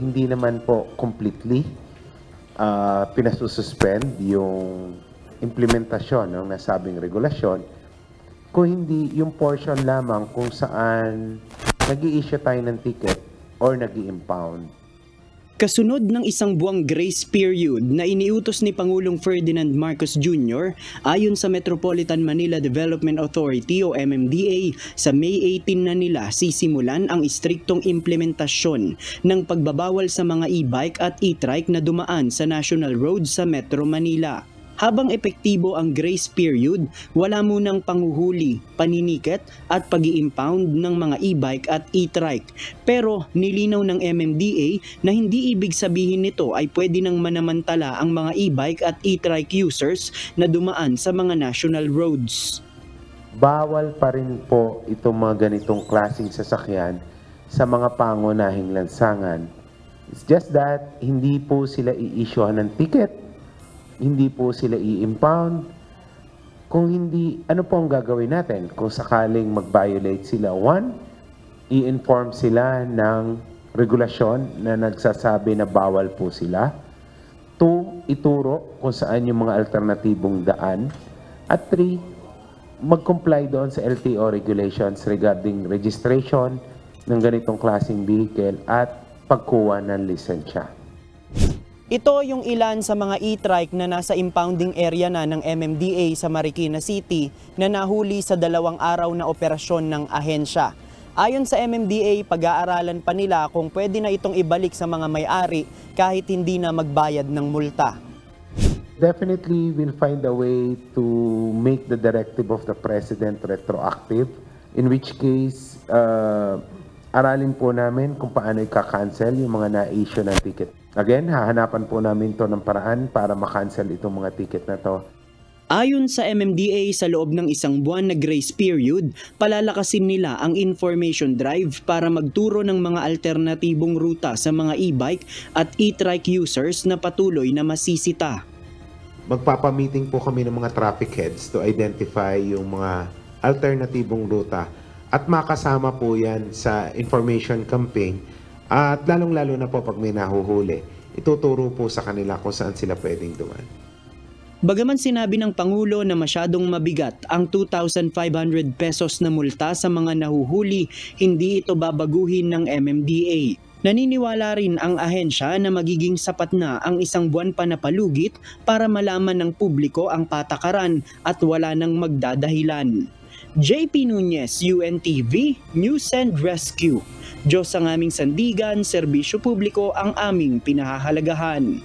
hindi naman po completely pinasususpend yung implementasyon ng nasabing regulasyon, kung hindi yung portion lamang kung saan nag-i-issue tayo ng ticket or nag-i-impound. Kasunod ng isang buwang grace period na iniutos ni Pangulong Ferdinand Marcos Jr. ayon sa Metropolitan Manila Development Authority o MMDA, sa May 18 na nila sisimulan ang istriktong implementasyon ng pagbabawal sa mga e-bike at e-trike na dumaan sa national roads sa Metro Manila. Habang epektibo ang grace period, wala munang panghuhuli, paniniket at pag-i-impound ng mga e-bike at e-trike. Pero nilinaw ng MMDA na hindi ibig sabihin nito ay pwede nang manamantala ang mga e-bike at e-trike users na dumaan sa mga national roads. Bawal pa rin po itong mga ganitong klaseng sasakyan sa mga pangunahing lansangan. It's just that hindi po sila i-issuehan ng ticket, hindi po sila i-impound. Kung hindi, ano po ang gagawin natin? Kung sakaling mag-violate sila, 1, i-inform sila ng regulasyon na nagsasabi na bawal po sila. 2, ituro kung saan yung mga alternatibong daan. At 3, mag-comply doon sa LTO regulations regarding registration ng ganitong klaseng vehicle at pagkuha ng lisensya. Ito yung ilan sa mga e-trike na nasa impounding area na ng MMDA sa Marikina City na nahuli sa 2 araw na operasyon ng ahensya. Ayon sa MMDA, pag-aaralan pa nila kung pwede na itong ibalik sa mga may-ari kahit hindi na magbayad ng multa. Definitely, we'll find a way to make the directive of the President retroactive, in which case, aralin po namin kung paano i-cancel yung mga na-issue ng ticket. Again, hahanapan po namin to ng paraan para ma-cancel itong mga ticket na to. Ayon sa MMDA, sa loob ng 1 buwan na grace period, palalakasin nila ang information drive para magturo ng mga alternatibong ruta sa mga e-bike at e-trike users na patuloy na masisita. Magpapamiting po kami ng mga traffic heads to identify yung mga alternatibong ruta at makasama po yan sa information campaign. At lalong-lalo na po pag may nahuhuli, ituturo po sa kanila kung saan sila pwedeng dumaan. Bagaman sinabi ng Pangulo na masyadong mabigat ang 2,500 pesos na multa sa mga nahuhuli, hindi ito babaguhin ng MMDA. Naniniwala rin ang ahensya na magiging sapat na ang 1 buwan pa na palugit para malaman ng publiko ang patakaran at wala nang magdadahilan. JP Nunez, UNTV, News and Rescue. Diyos ang aming sandigan, serbisyo publiko ang aming pinahahalagahan.